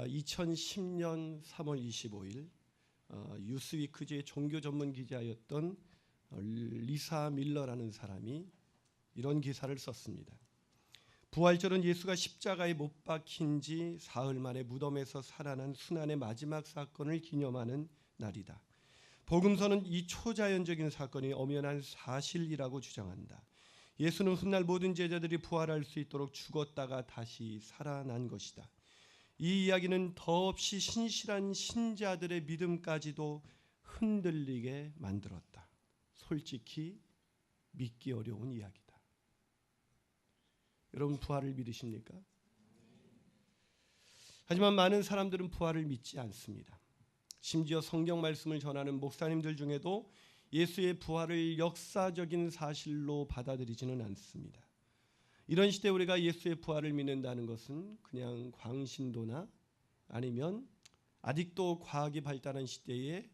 2010년 3월 25일 뉴스위크지의 종교 전문 기자였던 리사 밀러라는 사람이 이런 기사를 썼습니다. 부활절은 예수가 십자가에 못 박힌 지 사흘 만에 무덤에서 살아난 순환의 마지막 사건을 기념하는 날이다. 복음서는 이 초자연적인 사건이 엄연한 사실이라고 주장한다. 예수는 훗날 모든 제자들이 부활할 수 있도록 죽었다가 다시 살아난 것이다. 이 이야기는 더없이 신실한 신자들의 믿음까지도 흔들리게 만들었다. 솔직히 믿기 어려운 이야기다. 여러분, 부활을 믿으십니까? 하지만 많은 사람들은 부활을 믿지 않습니다. 심지어 성경 말씀을 전하는 목사님들 중에도 예수의 부활을 역사적인 사실로 받아들이지는 않습니다. 이런 시대에 우리가 예수의 부활을 믿는다는 것은 그냥 광신도나 아니면 아직도 과학이 발달한 시대에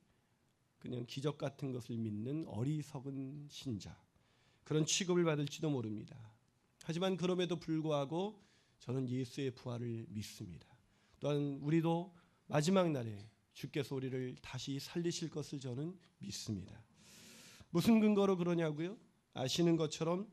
그냥 기적 같은 것을 믿는 어리석은 신자, 그런 취급을 받을지도 모릅니다. 하지만 그럼에도 불구하고 저는 예수의 부활을 믿습니다. 또한 우리도 마지막 날에 주께서 우리를 다시 살리실 것을 저는 믿습니다. 무슨 근거로 그러냐고요? 아시는 것처럼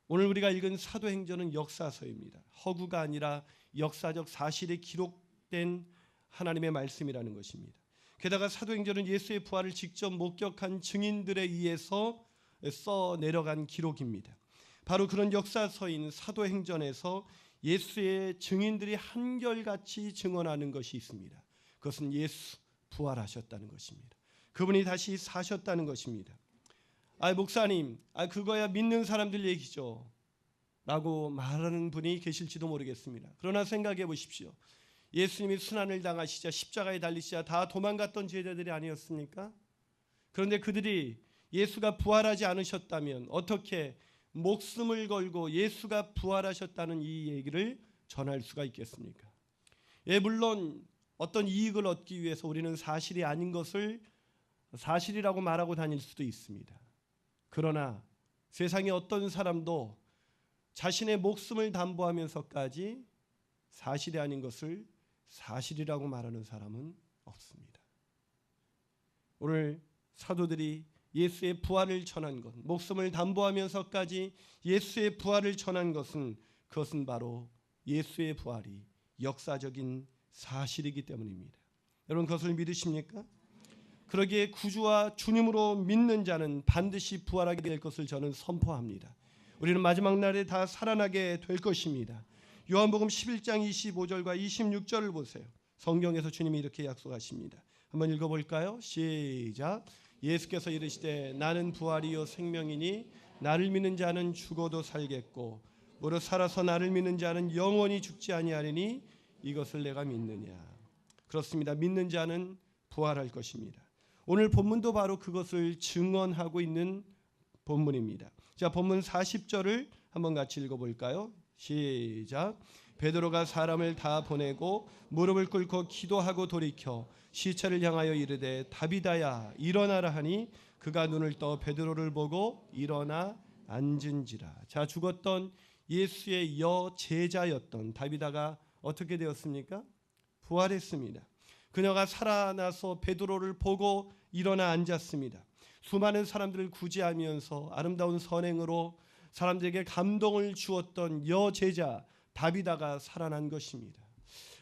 오늘 우리가 읽은 사도행전은 역사서입니다. 허구가 아니라 역사적 사실이 기록된 하나님의 말씀이라는 것입니다. 게다가 사도행전은 예수의 부활을 직접 목격한 증인들에 의해서 써내려간 기록입니다. 바로 그런 역사서인 사도행전에서 예수의 증인들이 한결같이 증언하는 것이 있습니다. 그것은 예수 부활하셨다는 것입니다. 그분이 다시 사셨다는 것입니다. 목사님, 그거야 믿는 사람들 얘기죠 라고 말하는 분이 계실지도 모르겠습니다. 그러나 생각해 보십시오. 예수님이 순환을 당하시자 십자가에 달리시자 다 도망갔던 제자들이 아니었습니까? 그런데 그들이 예수가 부활하지 않으셨다면 어떻게 목숨을 걸고 예수가 부활하셨다는 이 얘기를 전할 수가 있겠습니까? 물론 어떤 이익을 얻기 위해서 우리는 사실이 아닌 것을 사실이라고 말하고 다닐 수도 있습니다. 그러나 세상에 어떤 사람도 자신의 목숨을 담보하면서까지 사실이 아닌 것을 사실이라고 말하는 사람은 없습니다. 오늘 사도들이 예수의 부활을 전한 것, 목숨을 담보하면서까지 예수의 부활을 전한 것은 그것은 바로 예수의 부활이 역사적인 사실이기 때문입니다. 여러분, 그것을 믿으십니까? 그러기에 구주와 주님으로 믿는 자는 반드시 부활하게 될 것을 저는 선포합니다. 우리는 마지막 날에 다 살아나게 될 것입니다. 요한복음 11장 25절과 26절을 보세요. 성경에서 주님이 이렇게 약속하십니다. 한번 읽어볼까요? 시작. 예수께서 이르시되 나는 부활이요 생명이니 나를 믿는 자는 죽어도 살겠고 무릇 살아서 나를 믿는 자는 영원히 죽지 아니하리니 이것을 내가 믿느냐. 그렇습니다. 믿는 자는 부활할 것입니다. 오늘 본문도 바로 그것을 증언하고 있는 본문입니다. 자, 본문 40절을 한번 같이 읽어볼까요? 시작. 베드로가 사람을 다 보내고 무릎을 꿇고 기도하고 돌이켜 시체를 향하여 이르되 다비다야 일어나라 하니 그가 눈을 떠 베드로를 보고 일어나 앉은지라. 자, 죽었던 예수의 여제자였던 다비다가 어떻게 되었습니까? 부활했습니다. 그녀가 살아나서 베드로를 보고 일어나 앉았습니다. 수많은 사람들을 구제하면서 아름다운 선행으로 사람들에게 감동을 주었던 여제자 다비다가 살아난 것입니다.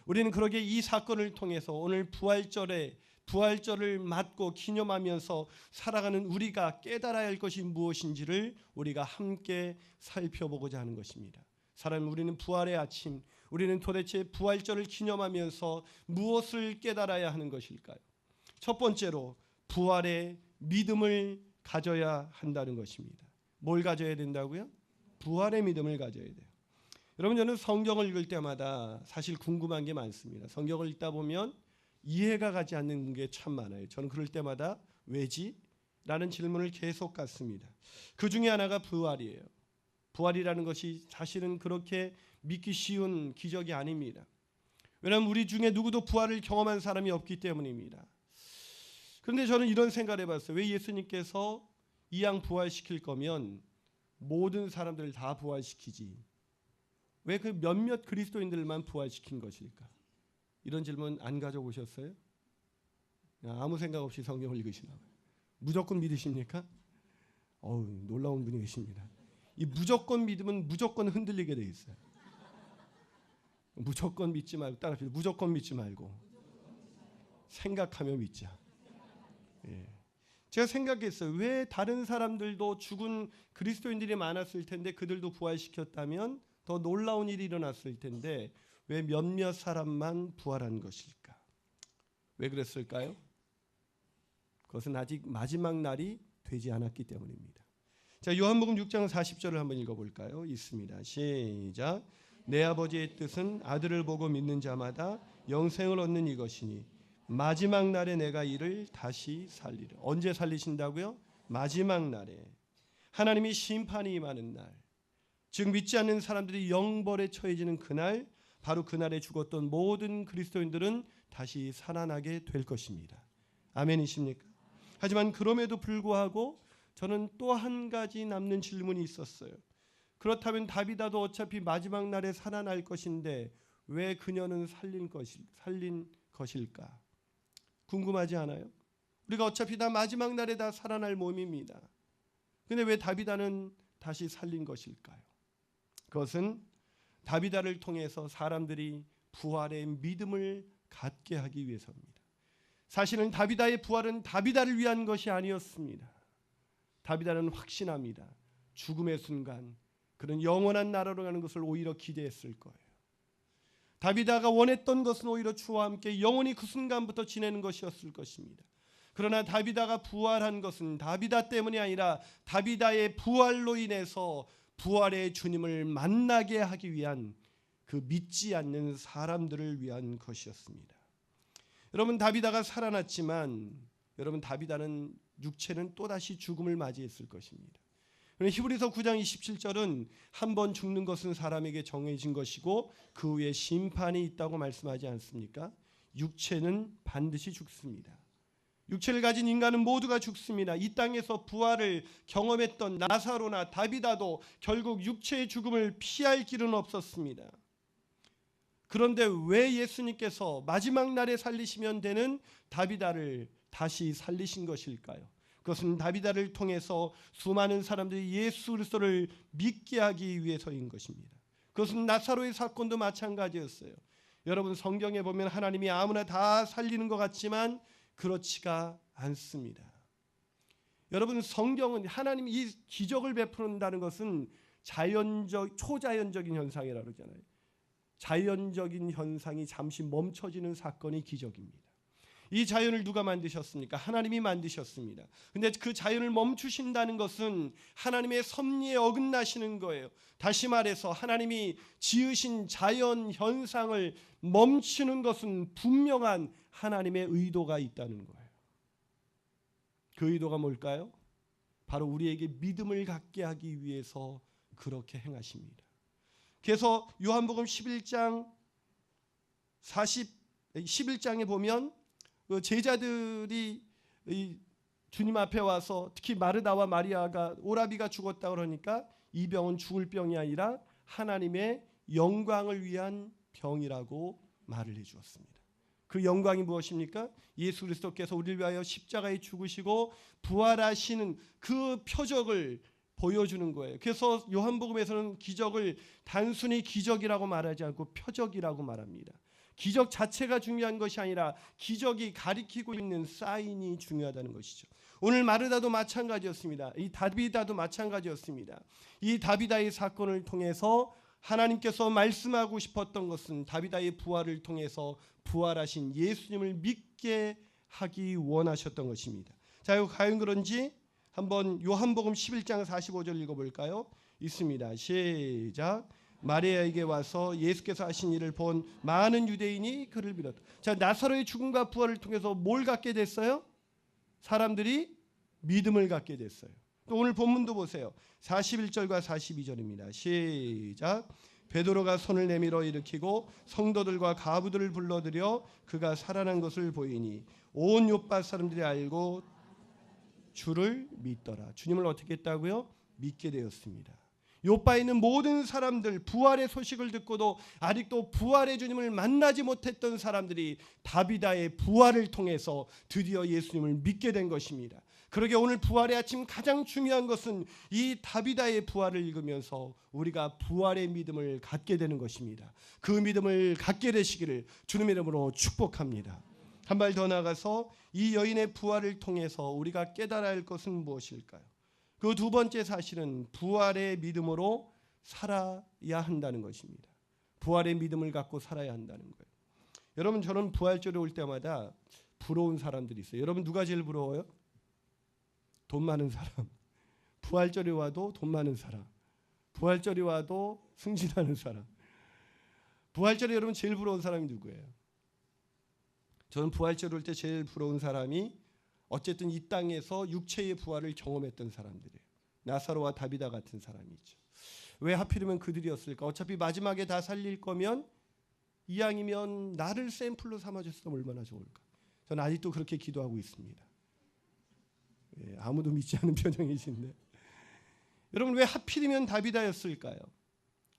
우리는 그러기에 이 사건을 통해서 오늘 부활절을 맞고 기념하면서 살아가는 우리가 깨달아야 할 것이 무엇인지를 우리가 함께 살펴보고자 하는 것입니다. 우리는 부활의 아침, 우리는 도대체 부활절을 기념하면서 무엇을 깨달아야 하는 것일까요? 첫 번째로 부활의 믿음을 가져야 한다는 것입니다. 뭘 가져야 된다고요? 부활의 믿음을 가져야 돼요. 여러분, 저는 성경을 읽을 때마다 사실 궁금한 게 많습니다. 성경을 읽다 보면 이해가 가지 않는 게 참 많아요. 저는 그럴 때마다 왜지? 라는 질문을 계속 갖습니다. 그 중에 하나가 부활이에요. 부활이라는 것이 사실은 그렇게 믿기 쉬운 기적이 아닙니다. 왜냐하면 우리 중에 누구도 부활을 경험한 사람이 없기 때문입니다. 그런데 저는 이런 생각을 해봤어요. 왜 예수님께서 이왕 부활시킬 거면 모든 사람들을 다 부활시키지 왜 그 몇몇 그리스도인들만 부활시킨 것일까? 이런 질문 안 가져오셨어요? 아무 생각 없이 성경을 읽으시나 봐요. 무조건 믿으십니까? 놀라운 분이 계십니다. 이 무조건 믿으면 무조건 흔들리게 돼 있어요. 무조건 믿지 말고, 따라합시다. 무조건 믿지 말고 생각하며 믿자. 예. 제가 생각했어요. 왜 다른 사람들도 죽은 그리스도인들이 많았을 텐데 그들도 부활시켰다면 더 놀라운 일이 일어났을 텐데 왜 몇몇 사람만 부활한 것일까? 왜 그랬을까요? 그것은 아직 마지막 날이 되지 않았기 때문입니다. 자, 요한복음 6장 40절을 한번 읽어볼까요? 있습니다. 시작. 내 아버지의 뜻은 아들을 보고 믿는 자마다 영생을 얻는 이것이니 마지막 날에 내가 이를 다시 살리라. 언제 살리신다고요? 마지막 날에. 하나님이 심판이 임하는 날, 즉 믿지 않는 사람들이 영벌에 처해지는 그날, 바로 그날에 죽었던 모든 그리스도인들은 다시 살아나게 될 것입니다. 아멘이십니까? 하지만 그럼에도 불구하고 저는 또 한 가지 남는 질문이 있었어요. 그렇다면 다비다도 어차피 마지막 날에 살아날 것인데 왜 그녀는 살린 것일까? 궁금하지 않아요? 우리가 어차피 다 마지막 날에 다 살아날 몸입니다. 근데 왜 다비다는 다시 살린 것일까요? 그것은 다비다를 통해서 사람들이 부활의 믿음을 갖게 하기 위해서입니다. 사실은 다비다의 부활은 다비다를 위한 것이 아니었습니다. 다비다는 확신합니다. 죽음의 순간 그는 영원한 나라로 가는 것을 오히려 기대했을 거예요. 다비다가 원했던 것은 오히려 주와 함께 영원히 그 순간부터 지내는 것이었을 것입니다. 그러나 다비다가 부활한 것은 다비다 때문이 아니라 다비다의 부활로 인해서 부활의 주님을 만나게 하기 위한, 그 믿지 않는 사람들을 위한 것이었습니다. 여러분, 다비다가 살아났지만 여러분, 다비다는 육체는 또다시 죽음을 맞이했을 것입니다. 히브리서 9장 27절은 한 번 죽는 것은 사람에게 정해진 것이고 그 후에 심판이 있다고 말씀하지 않습니까? 육체는 반드시 죽습니다. 육체를 가진 인간은 모두가 죽습니다. 이 땅에서 부활을 경험했던 나사로나 다비다도 결국 육체의 죽음을 피할 길은 없었습니다. 그런데 왜 예수님께서 마지막 날에 살리시면 되는 다비다를 다시 살리신 것일까요? 그것은 다비다를 통해서 수많은 사람들이 예수 그리스도를 믿게 하기 위해서인 것입니다. 그것은 나사로의 사건도 마찬가지였어요. 여러분, 성경에 보면 하나님이 아무나 다 살리는 것 같지만 그렇지가 않습니다. 여러분, 성경은 하나님이 이 기적을 베푸는다는 것은 초자연적인 현상이라고 그러잖아요. 자연적인 현상이 잠시 멈춰지는 사건이 기적입니다. 이 자연을 누가 만드셨습니까? 하나님이 만드셨습니다. 근데 그 자연을 멈추신다는 것은 하나님의 섭리에 어긋나시는 거예요. 다시 말해서 하나님이 지으신 자연 현상을 멈추는 것은 분명한 하나님의 의도가 있다는 거예요. 그 의도가 뭘까요? 바로 우리에게 믿음을 갖게 하기 위해서 그렇게 행하십니다. 그래서 요한복음 11장에 보면 제자들이 주님 앞에 와서, 특히 마르다와 마리아가 오라비가 죽었다 그러니까 이 병은 죽을 병이 아니라 하나님의 영광을 위한 병이라고 말을 해주었습니다. 그 영광이 무엇입니까? 예수 그리스도께서 우리를 위하여 십자가에 죽으시고 부활하시는 그 표적을 보여주는 거예요. 그래서 요한복음에서는 기적을 단순히 기적이라고 말하지 않고 표적이라고 말합니다. 기적 자체가 중요한 것이 아니라 기적이 가리키고 있는 사인이 중요하다는 것이죠. 오늘 마르다도 마찬가지였습니다. 이 다비다도 마찬가지였습니다. 이 다비다의 사건을 통해서 하나님께서 말씀하고 싶었던 것은 다비다의 부활을 통해서 부활하신 예수님을 믿게 하기 원하셨던 것입니다. 자, 이거 과연 그런지 한번 요한복음 11장 45절 읽어볼까요? 있습니다. 시작. 마리아에게 와서 예수께서 하신 일을 본 많은 유대인이 그를 믿었다. 자, 나사로의 죽음과 부활을 통해서 뭘 갖게 됐어요? 사람들이 믿음을 갖게 됐어요. 또 오늘 본문도 보세요. 41절과 42절입니다. 시작. 베드로가 손을 내밀어 일으키고 성도들과 가부들을 불러들여 그가 살아난 것을 보이니 온 요파 사람들이 알고 주를 믿더라. 주님을 어떻게 했다고요? 믿게 되었습니다. 요바에 있는 모든 사람들, 부활의 소식을 듣고도 아직도 부활의 주님을 만나지 못했던 사람들이 다비다의 부활을 통해서 드디어 예수님을 믿게 된 것입니다. 그러게 오늘 부활의 아침 가장 중요한 것은 이 다비다의 부활을 읽으면서 우리가 부활의 믿음을 갖게 되는 것입니다. 그 믿음을 갖게 되시기를 주님의 이름으로 축복합니다. 한 발 더 나가서 이 여인의 부활을 통해서 우리가 깨달아야 할 것은 무엇일까요? 그 두 번째 사실은 부활의 믿음으로 살아야 한다는 것입니다. 부활의 믿음을 갖고 살아야 한다는 거예요. 여러분, 저는 부활절에 올 때마다 부러운 사람들이 있어요. 여러분, 누가 제일 부러워요? 돈 많은 사람. 부활절에 와도 돈 많은 사람. 부활절에 와도 승진하는 사람. 부활절에 여러분 제일 부러운 사람이 누구예요? 저는 부활절에 올 때 제일 부러운 사람이 어쨌든 이 땅에서 육체의 부활을 경험했던 사람들이에요. 나사로와 다비다 같은 사람이죠. 왜 하필이면 그들이었을까? 어차피 마지막에 다 살릴 거면 이왕이면 나를 샘플로 삼아줬으면 얼마나 좋을까? 저는 아직도 그렇게 기도하고 있습니다. 예, 아무도 믿지 않는 표정이신데 여러분, 왜 하필이면 다비다였을까요?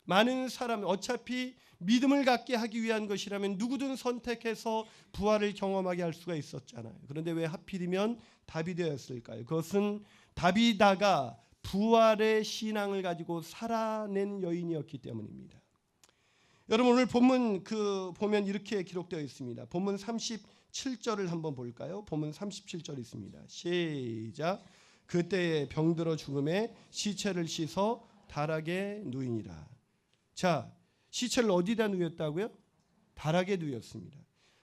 많은 사람, 어차피 믿음을 갖게 하기 위한 것이라면 누구든 선택해서 부활을 경험하게 할 수가 있었잖아요. 그런데 왜 하필이면 다비다였을까요? 그것은 다비다가 부활의 신앙을 가지고 살아낸 여인이었기 때문입니다. 여러분, 오늘 본문 보면 이렇게 기록되어 있습니다. 본문 37절을 한번 볼까요? 본문 37절 있습니다. 시작. 그때에 병들어 죽음에 시체를 씻어 다락에 누이니라. 자, 시체를 어디다 누였다고요? 다락에 누였습니다.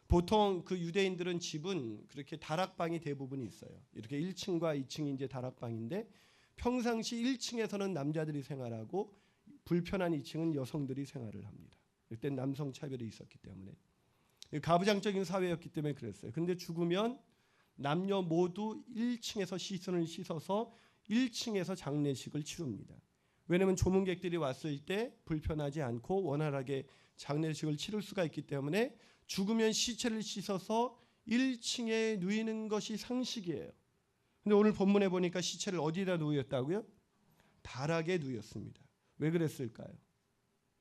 보통 그 유대인들은 집은 그렇게 다락방이 대부분 있어요. 이렇게 1층과 2층이 이제 다락방인데 평상시 1층에서는 남자들이 생활하고 불편한 2층은 여성들이 생활을 합니다. 그때 남성 차별이 있었기 때문에 가부장적인 사회였기 때문에 그랬어요. 근데 죽으면 남녀 모두 1층에서 시선을 씻어서 1층에서 장례식을 치릅니다. 왜냐하면 조문객들이 왔을 때 불편하지 않고 원활하게 장례식을 치를 수가 있기 때문에 죽으면 시체를 씻어서 1층에 누이는 것이 상식이에요. 근데 오늘 본문에 보니까 시체를 어디다 누였다고요? 다락에 누였습니다. 왜 그랬을까요?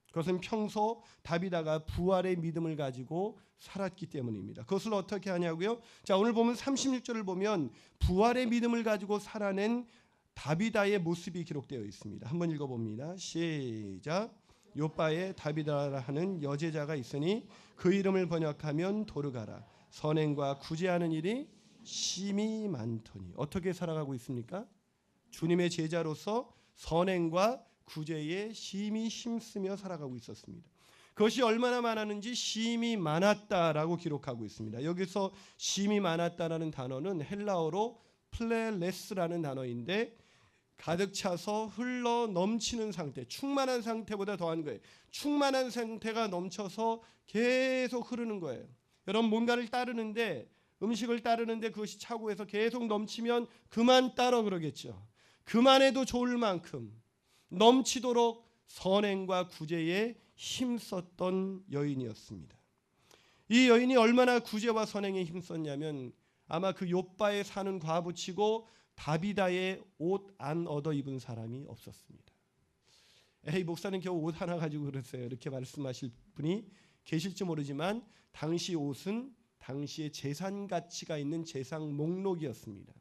그것은 평소 다비다가 부활의 믿음을 가지고 살았기 때문입니다. 그것을 어떻게 하냐고요? 자, 오늘 보면 36절을 보면 부활의 믿음을 가지고 살아낸 다비다의 모습이 기록되어 있습니다. 한번 읽어봅니다. 시작. 요바에 다비다라 하는 여제자가 있으니 그 이름을 번역하면 도르가라. 선행과 구제하는 일이 심히 많더니. 어떻게 살아가고 있습니까? 주님의 제자로서 선행과 구제에 심히 힘쓰며 살아가고 있었습니다. 그것이 얼마나 많았는지 심히 많았다라고 기록하고 있습니다. 여기서 심히 많았다라는 단어는 헬라어로 플레레스라는 단어인데 가득 차서 흘러 넘치는 상태, 충만한 상태보다 더한 거예요. 충만한 상태가 넘쳐서 계속 흐르는 거예요. 여러분, 뭔가를 따르는데, 음식을 따르는데 그것이 차고에서 계속 넘치면 그만 따러 그러겠죠. 그만해도 좋을 만큼 넘치도록 선행과 구제에 힘썼던 여인이었습니다. 이 여인이 얼마나 구제와 선행에 힘썼냐면 아마 그 욥바에 사는 과부치고 다비다의 옷 안 얻어 입은 사람이 없었습니다. 에이, 목사님 겨우 옷 하나 가지고 그랬어요. 이렇게 말씀하실 분이 계실지 모르지만 당시 옷은 당시의 재산 가치가 있는 재산 목록이었습니다.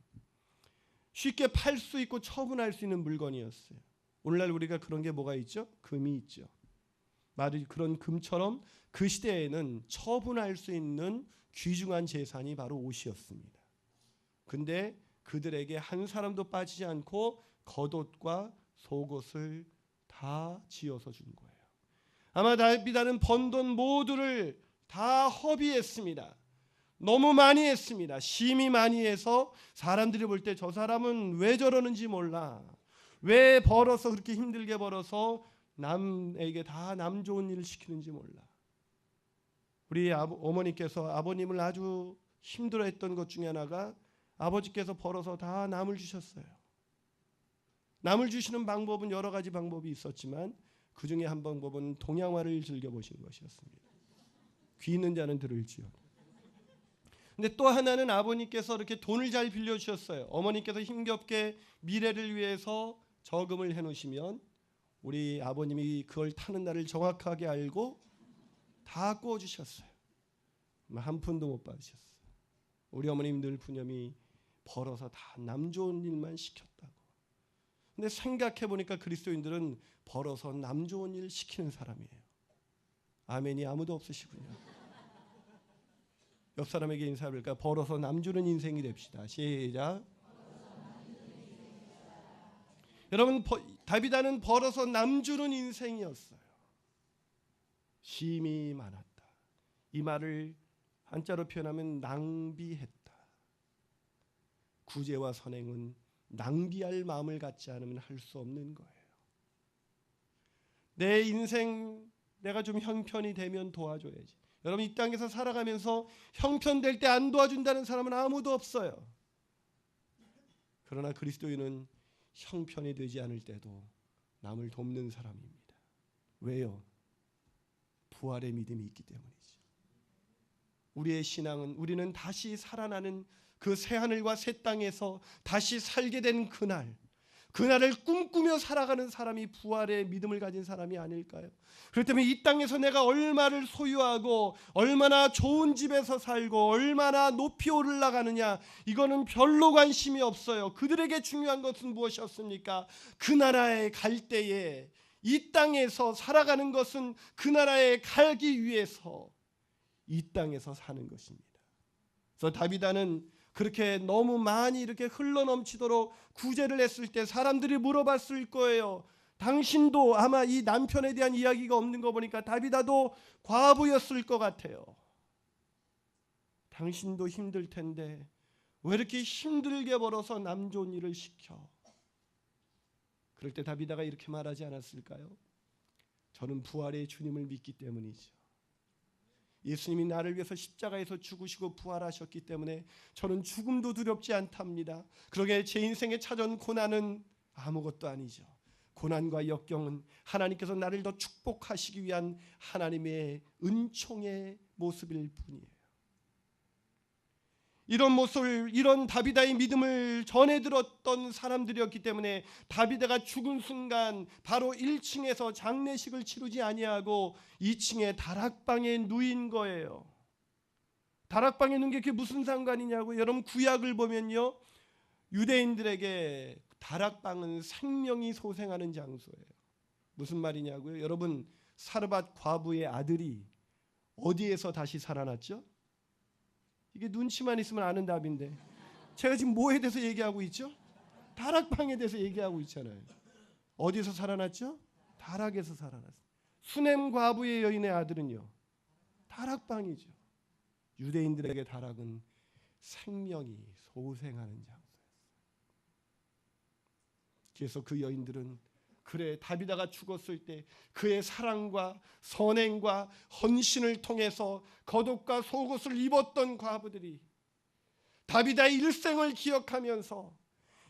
쉽게 팔 수 있고 처분할 수 있는 물건이었어요. 오늘날 우리가 그런 게 뭐가 있죠? 금이 있죠. 말이 그런 금처럼 그 시대에는 처분할 수 있는 귀중한 재산이 바로 옷이었습니다. 근데 그들에게 한 사람도 빠지지 않고 겉옷과 속옷을 다 지어서 준 거예요. 아마 다비다는 번 돈 모두를 다 허비했습니다. 너무 많이 했습니다. 심히 많이 해서 사람들이 볼 때 저 사람은 왜 저러는지 몰라. 왜 벌어서 그렇게 힘들게 벌어서 남에게 다 남 좋은 일을 시키는지 몰라. 우리 어머니께서 아버님을 아주 힘들어했던 것 중에 하나가 아버지께서 벌어서 다 남을 주셨어요. 남을 주시는 방법은 여러 가지 방법이 있었지만 그 중에 한 방법은 동양화를 즐겨보신 것이었습니다. 귀 있는 자는 들을지어다. 근데 또 하나는 아버님께서 이렇게 돈을 잘 빌려주셨어요. 어머니께서 힘겹게 미래를 위해서 저금을 해놓으시면 우리 아버님이 그걸 타는 날을 정확하게 알고 다 구워주셨어요. 한 푼도 못 받으셨어요. 우리 어머님 늘 푸념이 벌어서 다 남 좋은 일만 시켰다고. 근데 생각해 보니까 그리스도인들은 벌어서 남 좋은 일 시키는 사람이에요. 아멘이 아무도 없으시군요. 옆 사람에게 인사할까? 벌어서 남 주는 인생이 됩시다. 시작. 여러분, 다비다는 벌어서 남 주는 인생이었어요. 쉼이 많았다. 이 말을 한자로 표현하면 낭비했다. 구제와 선행은 낭비할 마음을 갖지 않으면 할 수 없는 거예요. 내 인생 내가 좀 형편이 되면 도와줘야지. 여러분, 이 땅에서 살아가면서 형편될 때 안 도와준다는 사람은 아무도 없어요. 그러나 그리스도인은 형편이 되지 않을 때도 남을 돕는 사람입니다. 왜요? 부활의 믿음이 있기 때문이죠. 우리의 신앙은 우리는 다시 살아나는 그 새하늘과 새 땅에서 다시 살게 된 그날을 꿈꾸며 살아가는 사람이 부활의 믿음을 가진 사람이 아닐까요? 그렇기 때문에 이 땅에서 내가 얼마를 소유하고 얼마나 좋은 집에서 살고 얼마나 높이 올라가느냐, 이거는 별로 관심이 없어요. 그들에게 중요한 것은 무엇이었습니까? 그 나라에 갈 때에 이 땅에서 살아가는 것은 그 나라에 가기 위해서 이 땅에서 사는 것입니다. 그래서 다비다는 그렇게 너무 많이 이렇게 흘러넘치도록 구제를 했을 때 사람들이 물어봤을 거예요. 당신도 아마 이 남편에 대한 이야기가 없는 거 보니까 다비다도 과부였을 것 같아요. 당신도 힘들 텐데 왜 이렇게 힘들게 벌어서 남 좋은 일을 시켜? 그럴 때 다비다가 이렇게 말하지 않았을까요? 저는 부활의 주님을 믿기 때문이죠. 예수님이 나를 위해서 십자가에서 죽으시고 부활하셨기 때문에 저는 죽음도 두렵지 않답니다. 그러게 제 인생에 찾아온 고난은 아무것도 아니죠. 고난과 역경은 하나님께서 나를 더 축복하시기 위한 하나님의 은총의 모습일 뿐이에요. 이런 모습을, 이런 다비다의 믿음을 전해 들었던 사람들이었기 때문에 다비다가 죽은 순간 바로 1층에서 장례식을 치르지 아니하고 2층에 다락방에 누인 거예요. 다락방에 누운 게 그게 무슨 상관이냐고요? 여러분, 구약을 보면요, 유대인들에게 다락방은 생명이 소생하는 장소예요. 무슨 말이냐고요? 여러분, 사르밧 과부의 아들이 어디에서 다시 살아났죠? 이게 눈치만 있으면 아는 답인데 제가 지금 뭐에 대해서 얘기하고 있죠? 다락방에 대해서 얘기하고 있잖아요. 어디서 살아났죠? 다락에서 살아났어요. 수넴 과부의 여인의 아들은요, 다락방이죠. 유대인들에게 다락은 생명이 소생하는 장소였어요. 그래서 그 여인들은, 그래, 다비다가 죽었을 때 그의 사랑과 선행과 헌신을 통해서 겉옷과 속옷을 입었던 과부들이 다비다의 일생을 기억하면서,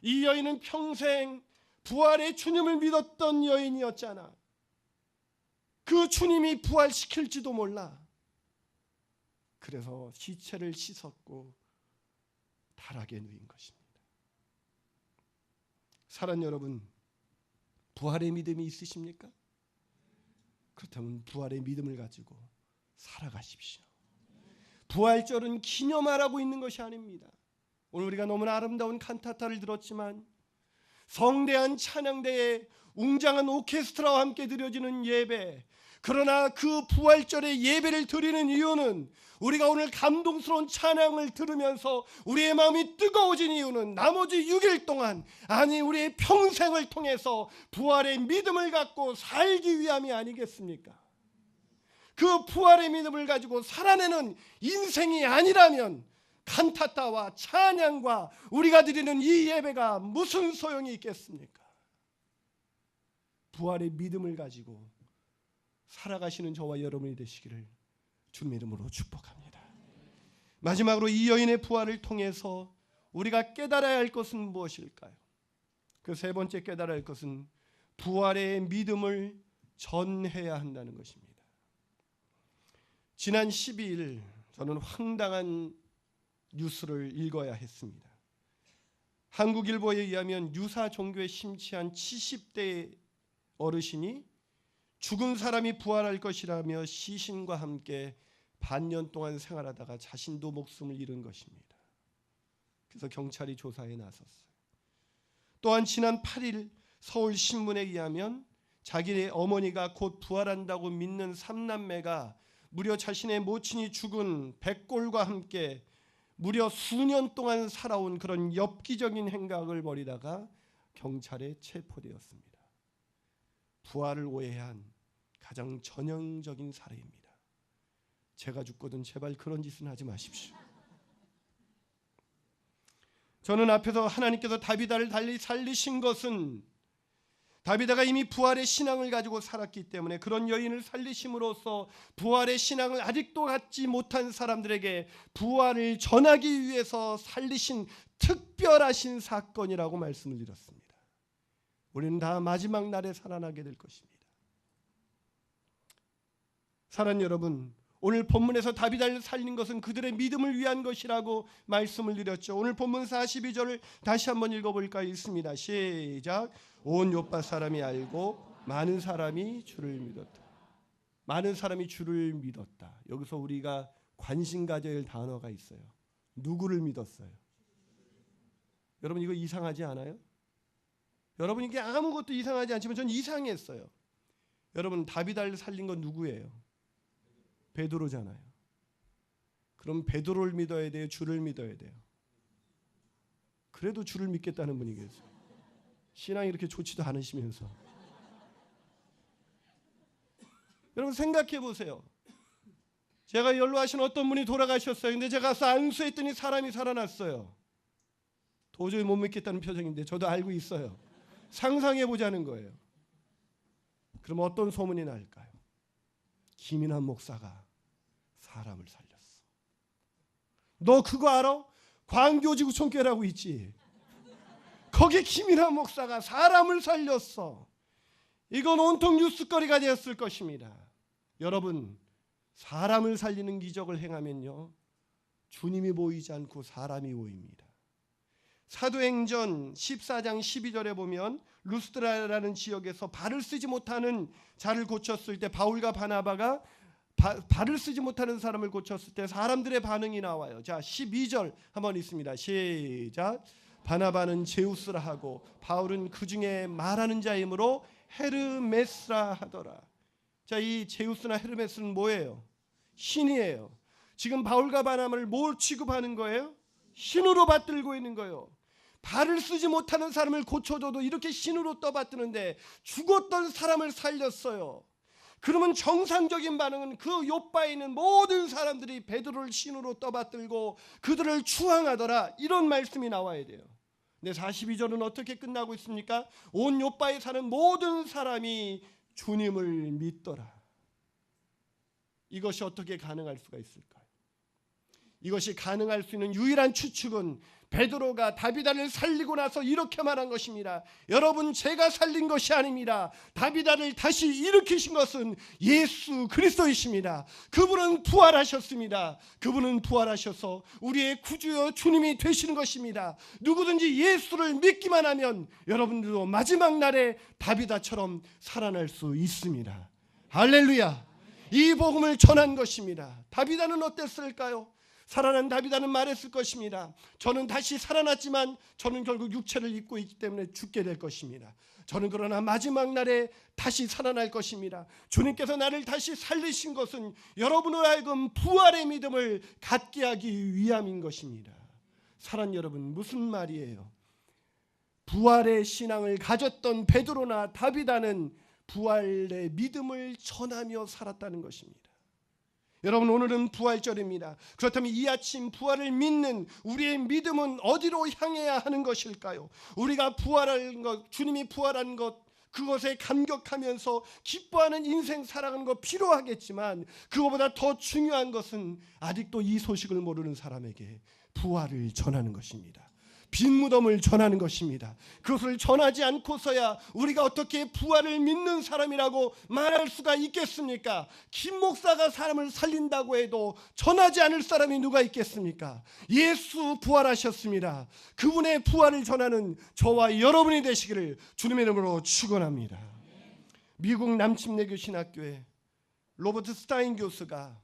이 여인은 평생 부활의 주님을 믿었던 여인이었잖아. 그 주님이 부활시킬지도 몰라. 그래서 시체를 씻었고 다락에 누인 것입니다. 사랑 여러분, 부활의 믿음이 있으십니까? 그렇다면 부활의 믿음을 가지고 살아가십시오. 부활절은 기념하라고 있는 것이 아닙니다. 오늘 우리가 너무나 아름다운 칸타타를 들었지만 성대한 찬양대에 웅장한 오케스트라와 함께 드려지는 예배, 그러나 그 부활절의 예배를 드리는 이유는, 우리가 오늘 감동스러운 찬양을 들으면서 우리의 마음이 뜨거워진 이유는 나머지 6일 동안, 아니 우리의 평생을 통해서 부활의 믿음을 갖고 살기 위함이 아니겠습니까? 그 부활의 믿음을 가지고 살아내는 인생이 아니라면 칸타타와 찬양과 우리가 드리는 이 예배가 무슨 소용이 있겠습니까? 부활의 믿음을 가지고 살아가시는 저와 여러분이 되시기를 주님의 이름으로 축복합니다. 마지막으로 이 여인의 부활을 통해서 우리가 깨달아야 할 것은 무엇일까요? 그 세 번째 깨달아야 할 것은 부활의 믿음을 전해야 한다는 것입니다. 지난 12일 저는 황당한 뉴스를 읽어야 했습니다. 한국일보에 의하면 유사 종교에 심취한 70대 어르신이 죽은 사람이 부활할 것이라며 시신과 함께 반년 동안 생활하다가 자신도 목숨을 잃은 것입니다. 그래서 경찰이 조사에 나섰어요. 또한 지난 8일 서울신문에 의하면 자기네 어머니가 곧 부활한다고 믿는 3남매가 무려 자신의 모친이 죽은 백골과 함께 무려 수년 동안 살아온 그런 엽기적인 행각을 벌이다가 경찰에 체포되었습니다. 부활을 오해한 가장 전형적인 사례입니다. 제가 죽거든 제발 그런 짓은 하지 마십시오. 저는 앞에서 하나님께서 다비다를 달리 살리신 것은 다비다가 이미 부활의 신앙을 가지고 살았기 때문에 그런 여인을 살리심으로써 부활의 신앙을 아직도 갖지 못한 사람들에게 부활을 전하기 위해서 살리신 특별하신 사건이라고 말씀을 드렸습니다. 우리는 다 마지막 날에 살아나게 될 것입니다. 사랑하는 여러분, 오늘 본문에서 다비다를 살린 것은 그들의 믿음을 위한 것이라고 말씀을 드렸죠. 오늘 본문 42절을 다시 한번 읽어볼까요? 있습니다. 시작. 온 요파 사람이 알고 많은 사람이 주를 믿었다. 많은 사람이 주를 믿었다. 여기서 우리가 관심 가져야 할 단어가 있어요. 누구를 믿었어요? 여러분 이거 이상하지 않아요? 여러분 이게 아무것도 이상하지 않지만 전 이상했어요. 여러분 다비다를 살린 건 누구예요? 베드로잖아요. 그럼 베드로를 믿어야 돼요? 주를 믿어야 돼요? 그래도 주를 믿겠다는 분이 계세요. 신앙이 이렇게 좋지도 않으시면서. 여러분 생각해 보세요. 제가 연로하신 어떤 분이 돌아가셨어요. 근데 제가 가서 안수했더니 사람이 살아났어요. 도저히 못 믿겠다는 표정인데 저도 알고 있어요. 상상해 보자는 거예요. 그럼 어떤 소문이 날까요? 김인환 목사가 사람을 살렸어. 너 그거 알아? 광교지구촌교회라고 있지. 거기 김인환 목사가 사람을 살렸어. 이건 온통 뉴스거리가 되었을 것입니다. 여러분 사람을 살리는 기적을 행하면요 주님이 보이지 않고 사람이 보입니다. 사도행전 14장 12절에 보면 루스드라라는 지역에서 발을 쓰지 못하는 자를 고쳤을 때 바울과 바나바가 발을 쓰지 못하는 사람을 고쳤을 때 사람들의 반응이 나와요. 자 12절 한번 있습니다. 시작. 바나바는 제우스라 하고 바울은 그 중에 말하는 자이므로 헤르메스라 하더라. 자, 이 제우스나 헤르메스는 뭐예요? 신이에요. 지금 바울과 바나바를 뭘 취급하는 거예요? 신으로 받들고 있는 거예요. 발을 쓰지 못하는 사람을 고쳐줘도 이렇게 신으로 떠받드는데 죽었던 사람을 살렸어요. 그러면 정상적인 반응은 그 요바에 있는 모든 사람들이 베드로를 신으로 떠받들고 그들을 추앙하더라. 이런 말씀이 나와야 돼요. 근데 42절은 어떻게 끝나고 있습니까? 온 요바에 사는 모든 사람이 주님을 믿더라. 이것이 어떻게 가능할 수가 있을까요? 이것이 가능할 수 있는 유일한 추측은 베드로가 다비다를 살리고 나서 이렇게 말한 것입니다. 여러분 제가 살린 것이 아닙니다. 다비다를 다시 일으키신 것은 예수 그리스도이십니다. 그분은 부활하셨습니다. 그분은 부활하셔서 우리의 구주여 주님이 되시는 것입니다. 누구든지 예수를 믿기만 하면 여러분들도 마지막 날에 다비다처럼 살아날 수 있습니다. 할렐루야. 이 복음을 전한 것입니다. 다비다는 어땠을까요? 살아난 다비다는 말했을 것입니다. 저는 다시 살아났지만 저는 결국 육체를 입고 있기 때문에 죽게 될 것입니다. 저는 그러나 마지막 날에 다시 살아날 것입니다. 주님께서 나를 다시 살리신 것은 여러분을 하여금 부활의 믿음을 갖게 하기 위함인 것입니다. 사랑하는 여러분, 무슨 말이에요? 부활의 신앙을 가졌던 베드로나 다비다는 부활의 믿음을 전하며 살았다는 것입니다. 여러분 오늘은 부활절입니다. 그렇다면 이 아침 부활을 믿는 우리의 믿음은 어디로 향해야 하는 것일까요? 우리가 부활한 것, 주님이 부활한 것, 그것에 감격하면서 기뻐하는 인생 살아가는 것 필요하겠지만 그것보다 더 중요한 것은 아직도 이 소식을 모르는 사람에게 부활을 전하는 것입니다. 빈 무덤을 전하는 것입니다. 그것을 전하지 않고서야 우리가 어떻게 부활을 믿는 사람이라고 말할 수가 있겠습니까? 김 목사가 사람을 살린다고 해도 전하지 않을 사람이 누가 있겠습니까? 예수 부활하셨습니다. 그분의 부활을 전하는 저와 여러분이 되시기를 주님의 이름으로 축원합니다. 미국 남침내교 신학교의 로버트 스타인 교수가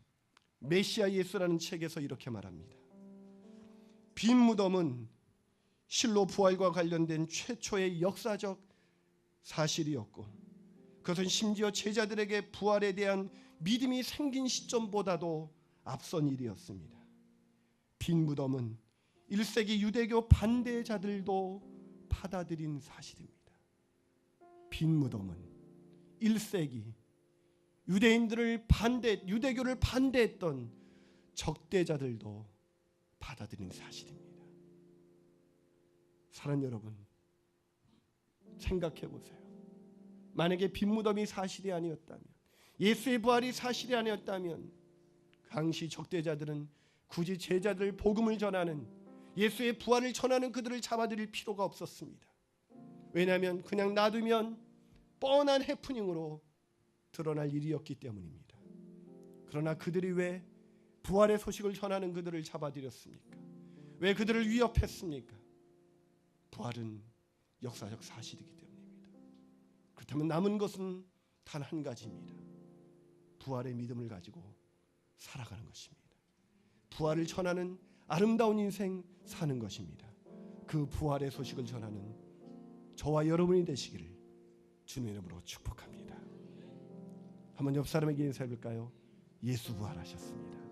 메시아 예수라는 책에서 이렇게 말합니다. 빈 무덤은 실로 부활과 관련된 최초의 역사적 사실이었고, 그것은 심지어 제자들에게 부활에 대한 믿음이 생긴 시점보다도 앞선 일이었습니다. 빈 무덤은 1세기 유대교 반대자들도 받아들인 사실입니다. 빈 무덤은 1세기 유대교를 반대했던 적대자들도 받아들인 사실입니다. 사랑하는 여러분, 생각해 보세요. 만약에 빈 무덤이 사실이 아니었다면, 예수의 부활이 사실이 아니었다면, 당시 적대자들은 굳이 제자들 복음을 전하는, 예수의 부활을 전하는 그들을 잡아들일 필요가 없었습니다. 왜냐하면 그냥 놔두면 뻔한 해프닝으로 드러날 일이었기 때문입니다. 그러나 그들이 왜 부활의 소식을 전하는 그들을 잡아들였습니까? 왜 그들을 위협했습니까? 부활은 역사적 사실이기 때문입니다. 그렇다면 남은 것은 단 한 가지입니다. 부활의 믿음을 가지고 살아가는 것입니다. 부활을 전하는 아름다운 인생 사는 것입니다. 그 부활의 소식을 전하는 저와 여러분이 되시기를 주님의 이름으로 축복합니다. 한번 옆 사람에게 인사해 볼까요? 예수 부활하셨습니다.